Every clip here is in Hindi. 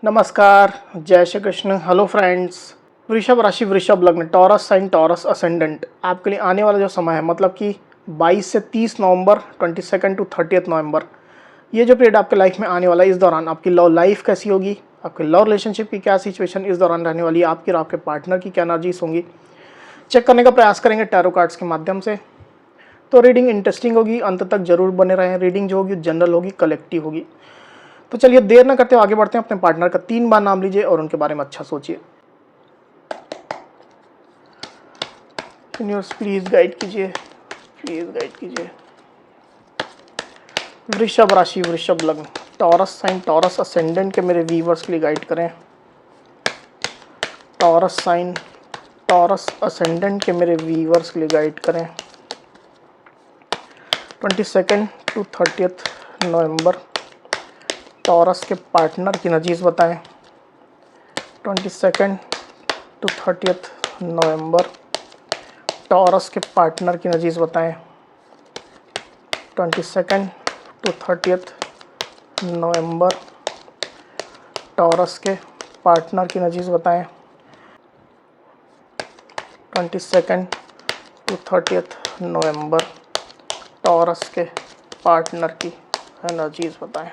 नमस्कार, जय श्री कृष्ण। Hello friends. वृषभ राशि, वृषभ लग्न, टॉरस साइन, टॉरस असेंडेंट आपके लिए आने वाला जो समय है मतलब कि 22 से 30 नवंबर, 22 टू 30 नवंबर, ये जो पीरियड आपके लाइफ में आने वाला है, इस दौरान आपकी लव लाइफ कैसी होगी, आपके लव रिलेशनशिप की क्या सिचुएशन इस दौरान रहने वाली है, आपकी और आपके पार्टनर की क्या एनर्जीज होंगी, चेक करने का प्रयास करेंगे टैरो कार्ड्स के माध्यम से। तो रीडिंग इंटरेस्टिंग होगी, अंत तक जरूर बने रहें। रीडिंग जो होगी जनरल होगी, कलेक्टिव होगी। तो चलिए देर ना करते हुए आगे बढ़ते हैं। अपने पार्टनर का 3 बार नाम लीजिए और उनके बारे में अच्छा सोचिए। यूनिवर्स प्लीज गाइड कीजिए, प्लीज गाइड कीजिए। वृषभ राशि, वृषभ लग्न, टॉरस साइन, टॉरस असेंडेंट के मेरे व्यूवर्स के लिए गाइड करें। टॉरस साइन, टॉरस असेंडेंट के मेरे व्यूवर्स के लिए गाइड करें। 22 टू 30 नवंबर टॉरस के पार्टनर की एनर्जीज बताएं। 22 टू 30 नवंबर टॉरस के पार्टनर की एनर्जीज बताएं। 22 टू 30 नवंबर टॉरस के पार्टनर की एनर्जीज बताएं। 22 टू 30 नवंबर टॉरस के पार्टनर की एनर्जीज बताएं।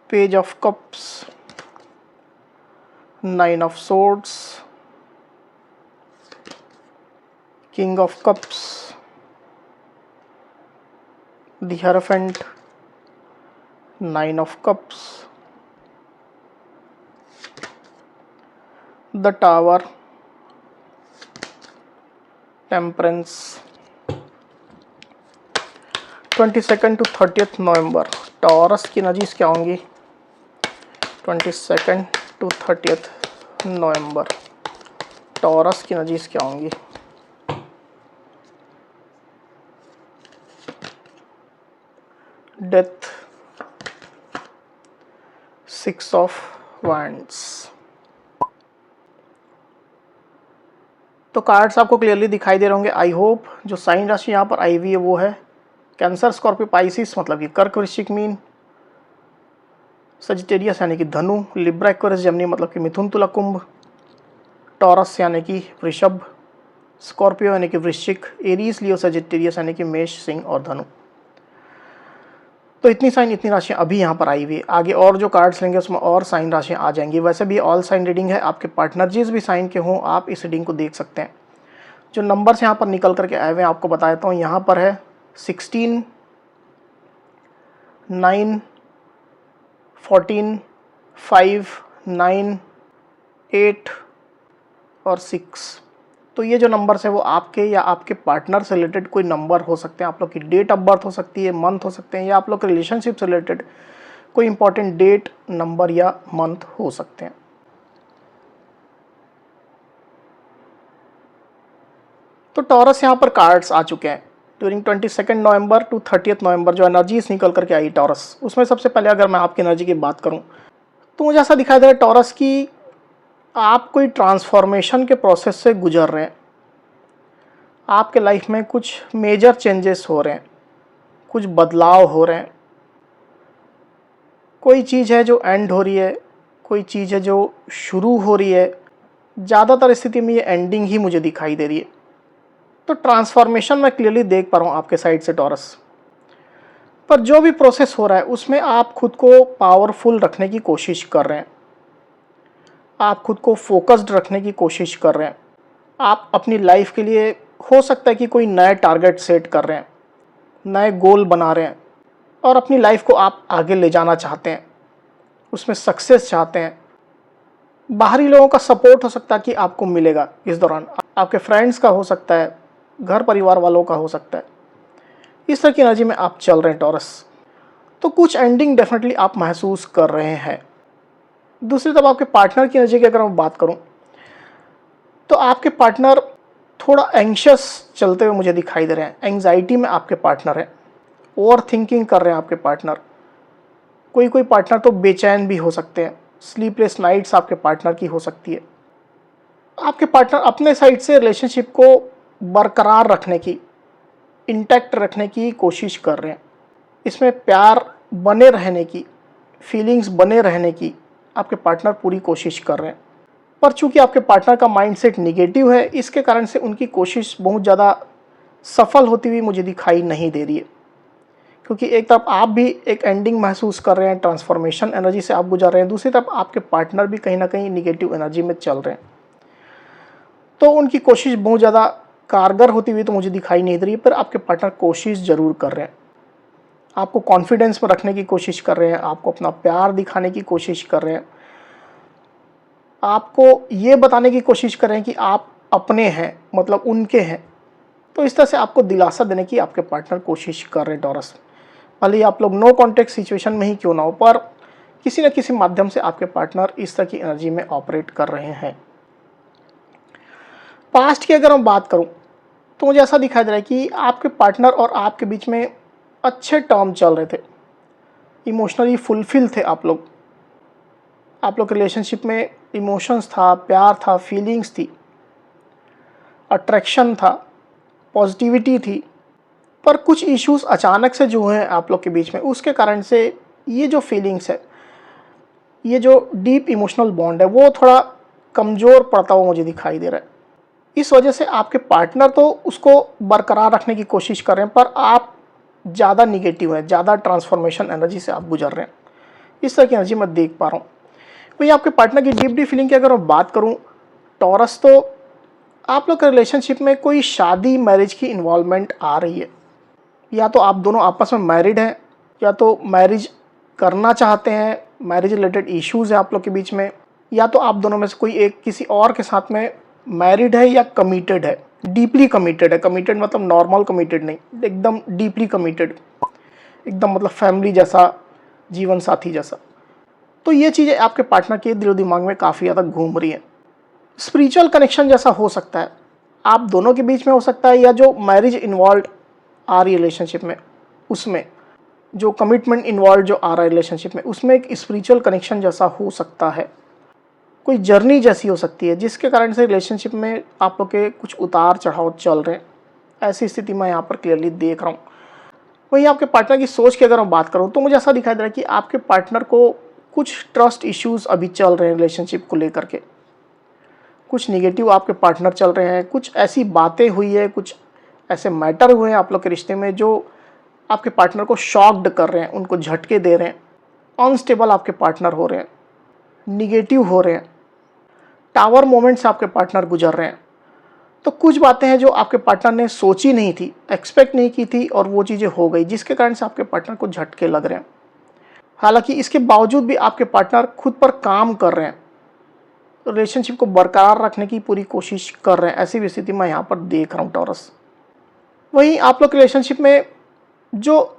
Page of cups, 9 of swords, king of cups, the hierophant, 9 of cups, the tower, temperance. 22 to 30 November Taurus की एनर्जीज क्या होंगी? 22 टू 30 नवंबर टॉरस की एनर्जीज क्या होंगी? Death, 6 of wands. तो कार्ड्स आपको क्लियरली दिखाई दे रहे होंगे। आई होप जो साइन राशि यहाँ पर आई हुई है वो है कैंसर, स्कॉर्पियो, पाइसिस मतलब कि कर्क, वृश्चिक, मीन, सजिटेरियस यानी कि धनु, लिब्रा, एक्वेरियस, जमिनी मतलब कि मिथुन, तुला, कुंभ, टॉरस यानी कि वृषभ, स्कॉर्पियो यानी कि वृश्चिक, एरीज, लियो, सजिटेरियस यानी कि मेष, सिंह और धनु। तो इतनी साइन, इतनी राशियाँ अभी यहाँ पर आई हुई है। आगे और जो कार्ड्स लेंगे उसमें और साइन राशियाँ आ जाएंगी। वैसे भी ऑल साइन रीडिंग है, आपके पार्टनर जिस भी साइन के हों आप इस रीडिंग को देख सकते हैं। जो नंबर्स यहाँ पर निकल करके आए हुए हैं आपको बता देता हूँ। यहाँ पर है 16, 9, 14, 5, 9, 8 और 6। तो ये जो नंबर्स है वो आपके या आपके पार्टनर से रिलेटेड कोई नंबर हो सकते हैं। आप लोग की डेट ऑफ बर्थ हो सकती है, मंथ हो सकते हैं, या आप लोग के रिलेशनशिप से रिलेटेड कोई इंपॉर्टेंट डेट, नंबर या मंथ हो सकते हैं। तो टॉरस यहाँ पर कार्ड्स आ चुके हैं। ड्यूरिंग 22 नवंबर टू 30 नवंबर जो एनर्जीज निकल करके आई टॉरस, उसमें सबसे पहले अगर मैं आपकी एनर्जी की बात करूँ तो मुझे ऐसा दिखाई दे रहा है टॉरस की आप कोई ट्रांसफॉर्मेशन के प्रोसेस से गुजर रहे हैं। आपके लाइफ में कुछ मेजर चेंजेस हो रहे हैं, कुछ बदलाव हो रहे हैं। कोई चीज़ है जो एंड हो रही है, कोई चीज़ है जो शुरू हो रही है। ज़्यादातर स्थिति में ये एंडिंग ही मुझे दिखाई दे रही है। तो ट्रांसफॉर्मेशन मैं क्लियरली देख पा रहा हूँ आपके साइड से टॉरस। पर जो भी प्रोसेस हो रहा है उसमें आप खुद को पावरफुल रखने की कोशिश कर रहे हैं, आप खुद को फोकस्ड रखने की कोशिश कर रहे हैं। आप अपनी लाइफ के लिए हो सकता है कि कोई नए टारगेट सेट कर रहे हैं, नए गोल बना रहे हैं और अपनी लाइफ को आप आगे ले जाना चाहते हैं, उसमें सक्सेस चाहते हैं। बाहरी लोगों का सपोर्ट हो सकता है कि आपको मिलेगा इस दौरान, आपके फ्रेंड्स का हो सकता है, घर परिवार वालों का हो सकता है। इस तरह की एनर्जी में आप चल रहे हैं टॉरस। तो कुछ एंडिंग डेफिनेटली आप महसूस कर रहे हैं। दूसरी तरफ आपके पार्टनर की एनर्जी की अगर मैं बात करूं तो आपके पार्टनर थोड़ा एंग्शियस चलते हुए मुझे दिखाई दे रहे हैं। एंग्जाइटी में आपके पार्टनर हैं, ओवर थिंकिंग कर रहे हैं आपके पार्टनर। कोई पार्टनर तो बेचैन भी हो सकते हैं, स्लीपलेस नाइट्स आपके पार्टनर की हो सकती है। आपके पार्टनर अपने साइड से रिलेशनशिप को बरकरार रखने की इंटैक्ट रखने की कोशिश कर रहे हैं, इसमें प्यार बने रहने की, फीलिंग्स बने रहने की आपके पार्टनर पूरी कोशिश कर रहे हैं। पर चूंकि आपके पार्टनर का माइंडसेट निगेटिव है, इसके कारण से उनकी कोशिश बहुत ज़्यादा सफल होती हुई मुझे दिखाई नहीं दे रही है। क्योंकि एक तरफ आप भी एक एंडिंग महसूस कर रहे हैं, ट्रांसफॉर्मेशन एनर्जी से आप गुजर रहे हैं, दूसरी तरफ आपके पार्टनर भी कहीं ना कहीं निगेटिव एनर्जी में चल रहे हैं। तो उनकी कोशिश बहुत ज़्यादा कारगर होती हुई तो मुझे दिखाई नहीं दे रही है, पर आपके पार्टनर कोशिश ज़रूर कर रहे हैं, आपको कॉन्फिडेंस में रखने की कोशिश कर रहे हैं, आपको अपना प्यार दिखाने की कोशिश कर रहे हैं, आपको ये बताने की कोशिश कर रहे हैं कि आप अपने हैं, मतलब उनके हैं। तो इस तरह से आपको दिलासा देने की आपके पार्टनर कोशिश कर रहे हैं टॉरस। भले ही आप लोग नो कॉन्टेक्ट सिचुएशन में ही क्यों ना हो, पर किसी न किसी माध्यम से आपके पार्टनर इस तरह की एनर्जी में ऑपरेट कर रहे हैं। पास्ट की अगर मैं बात करूं तो मुझे ऐसा दिखाई दे रहा है कि आपके पार्टनर और आपके बीच में अच्छे टर्म चल रहे थे, इमोशनली फुलफिल थे आप लोग रिलेशनशिप में इमोशंस था, प्यार था, फीलिंग्स थी, अट्रैक्शन था, पॉजिटिविटी थी। पर कुछ इश्यूज अचानक से जो हैं आप लोग के बीच में, उसके कारण से ये जो फीलिंग्स है, ये जो डीप इमोशनल बॉन्ड है, वो थोड़ा कमज़ोर पड़ता हुआ मुझे दिखाई दे रहा है। इस वजह से आपके पार्टनर तो उसको बरकरार रखने की कोशिश कर रहे हैं, पर आप ज़्यादा निगेटिव हैं, ज़्यादा ट्रांसफॉर्मेशन एनर्जी से आप गुजर रहे हैं। इस तरह की एनर्जी मैं देख पा रहा हूँ। वही आपके पार्टनर की डीप फीलिंग की अगर मैं बात करूँ टॉरस, तो आप लोग के रिलेशनशिप में कोई शादी मैरिज की इन्वॉल्वमेंट आ रही है। या तो आप दोनों आपस में मैरिड हैं, या तो मैरिज करना चाहते हैं, मैरिज रिलेटेड इश्यूज़ है आप लोग के बीच में, या तो आप दोनों में से कोई एक किसी और के साथ में मैरिड है या कमिटेड है, डीपली कमिटेड है। कमिटेड मतलब नॉर्मल कमिटेड नहीं, एकदम डीपली कमिटेड, एकदम मतलब फैमिली जैसा, जीवन साथी जैसा। तो ये चीज़ें आपके पार्टनर के दिलो दिमाग में काफ़ी ज़्यादा घूम रही हैं। स्पिरिचुअल कनेक्शन जैसा हो सकता है, आप दोनों के बीच में हो सकता है, या जो मैरिज इन्वॉल्व आ रही है रिलेशनशिप में, उसमें जो कमिटमेंट इन्वॉल्व जो आ रहा है रिलेशनशिप में, उसमें एक स्पिरिचुअल कनेक्शन जैसा हो सकता है, कोई जर्नी जैसी हो सकती है, जिसके कारण से रिलेशनशिप में आप लोग के कुछ उतार चढ़ाव चल रहे हैं। ऐसी स्थिति मैं यहाँ पर क्लियरली देख रहा हूँ। वहीं आपके पार्टनर की सोच की अगर मैं बात करूँ तो मुझे ऐसा दिखाई दे रहा है कि आपके पार्टनर को कुछ ट्रस्ट इश्यूज अभी चल रहे हैं रिलेशनशिप को लेकर के, कुछ निगेटिव आपके पार्टनर चल रहे हैं, कुछ ऐसी बातें हुई है, कुछ ऐसे मैटर हुए हैं आप लोग के रिश्ते में जो आपके पार्टनर को शॉक्ड कर रहे हैं, उनको झटके दे रहे हैं, अनस्टेबल आपके पार्टनर हो रहे हैं, निगेटिव हो रहे हैं, टावर मोमेंट से आपके पार्टनर गुजर रहे हैं। तो कुछ बातें हैं जो आपके पार्टनर ने सोची नहीं थी, एक्सपेक्ट नहीं की थी, और वो चीज़ें हो गई, जिसके कारण से आपके पार्टनर को झटके लग रहे हैं। हालांकि इसके बावजूद भी आपके पार्टनर खुद पर काम कर रहे हैं, रिलेशनशिप को बरकरार रखने की पूरी कोशिश कर रहे हैं। ऐसी भी स्थिति मैं यहाँ पर देख रहा हूँ टॉरस। वहीं आप लोग रिलेशनशिप में जो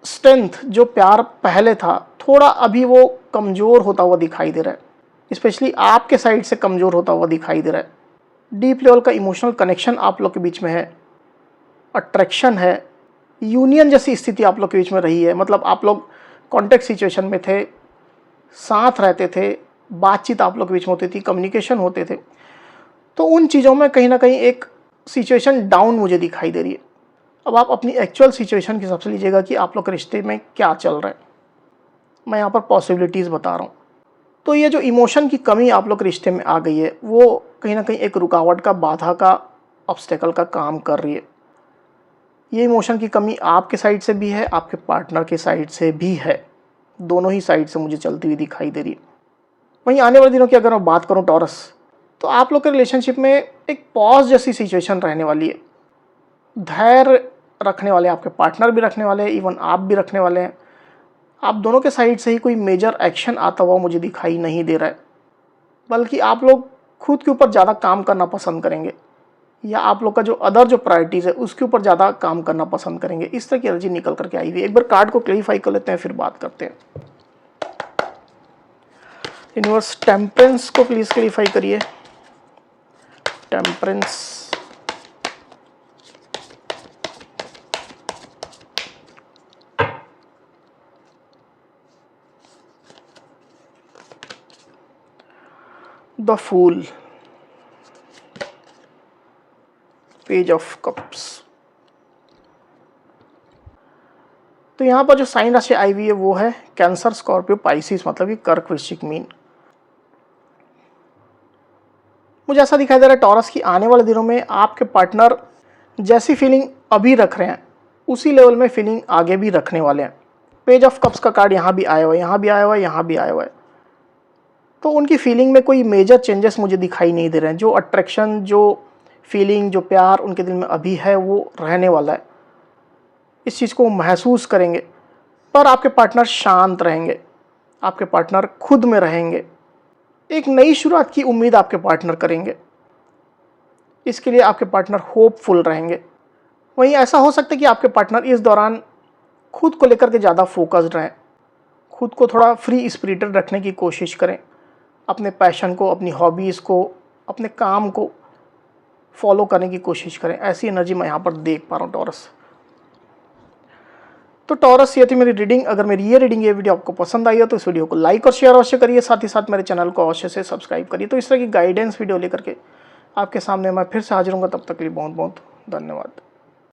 स्ट्रेंथ, जो प्यार पहले था, थोड़ा अभी वो कमज़ोर होता हुआ दिखाई दे रहा है। स्पेशली आपके साइड से कमज़ोर होता हुआ दिखाई दे रहा है। डीप लेवल का इमोशनल कनेक्शन आप लोग के बीच में है, अट्रैक्शन है, यूनियन जैसी स्थिति आप लोग के बीच में रही है। मतलब आप लोग कॉन्टेक्ट सिचुएशन में थे, साथ रहते थे, बातचीत आप लोग के बीच में होती थी, कम्युनिकेशन होते थे। तो उन चीज़ों में कहीं ना कहीं एक सिचुएशन डाउन मुझे दिखाई दे रही है। अब आप अपनी एक्चुअल सिचुएशन के हिसाब से लीजिएगा कि आप लोग के रिश्ते में क्या चल रहा है। मैं यहाँ पर पॉसिबिलिटीज़ बता रहा हूँ। तो ये जो इमोशन की कमी आप लोग के रिश्ते में आ गई है, वो कहीं ना कहीं एक रुकावट का, बाधा का, ऑब्स्टेकल का काम कर रही है। ये इमोशन की कमी आपके साइड से भी है, आपके पार्टनर के साइड से भी है, दोनों ही साइड से मुझे चलती हुई दिखाई दे रही है। वहीं आने वाले दिनों की अगर मैं बात करूं टॉरस, तो आप लोग के रिलेशनशिप में एक पॉज जैसी सिचुएशन रहने वाली है। धैर्य रखने वाले आपके पार्टनर भी रखने वाले हैं, इवन आप भी रखने वाले हैं। आप दोनों के साइड से ही कोई मेजर एक्शन आता हुआ मुझे दिखाई नहीं दे रहा है, बल्कि आप लोग खुद के ऊपर ज़्यादा काम करना पसंद करेंगे, या आप लोग का जो अदर जो प्रायोरिटीज़ है उसके ऊपर ज़्यादा काम करना पसंद करेंगे। इस तरह की एनर्जी निकल करके आई हुई है। एक बार कार्ड को क्लैरिफाई कर लेते हैं, फिर बात करते हैं। यूनिवर्स टेम्परेंस को प्लीज़ क्लैरिफाई करिए। Temperance, the fool, page of cups, तो यहाँ पर जो साइन राशि आई हुई है वो है कैंसर, स्कॉर्पियो, पाइसिस, मतलब कि कर्क, वृश्चिक, मीन। मुझे ऐसा दिखाई दे रहा है टॉरस की आने वाले दिनों में आपके पार्टनर जैसी फीलिंग अभी रख रहे हैं उसी लेवल में फीलिंग आगे भी रखने वाले हैं। पेज ऑफ कप्स का कार्ड यहाँ भी आया हुआ है, यहाँ भी आया हुआ है, यहाँ भी आया हुआ है। तो उनकी फीलिंग में कोई मेजर चेंजेस मुझे दिखाई नहीं दे रहे हैं। जो अट्रैक्शन, जो फीलिंग, जो प्यार उनके दिल में अभी है वो रहने वाला है। इस चीज़ को महसूस करेंगे, पर आपके पार्टनर शांत रहेंगे, आपके पार्टनर खुद में रहेंगे। एक नई शुरुआत की उम्मीद आपके पार्टनर करेंगे, इसके लिए आपके पार्टनर होपफुल रहेंगे। वहीं ऐसा हो सकता है कि आपके पार्टनर इस दौरान खुद को लेकर के ज़्यादा फोकस्ड रहें, खुद को थोड़ा फ्री स्पिरिटेड रखने की कोशिश करें, अपने पैशन को, अपनी हॉबीज़ को, अपने काम को फॉलो करने की कोशिश करें। ऐसी एनर्जी मैं यहाँ पर देख पा रहा हूँ टॉरस। तो टॉरस, ये थी मेरी रीडिंग। अगर मेरी ये रीडिंग, ये वीडियो आपको पसंद आई है तो इस वीडियो को लाइक और शेयर अवश्य करिए, साथ ही साथ मेरे चैनल को अवश्य से सब्सक्राइब करिए। तो इस तरह की गाइडेंस वीडियो लेकर के आपके सामने मैं फिर से हाजिर हूँगा। तब तक के लिए बहुत बहुत धन्यवाद।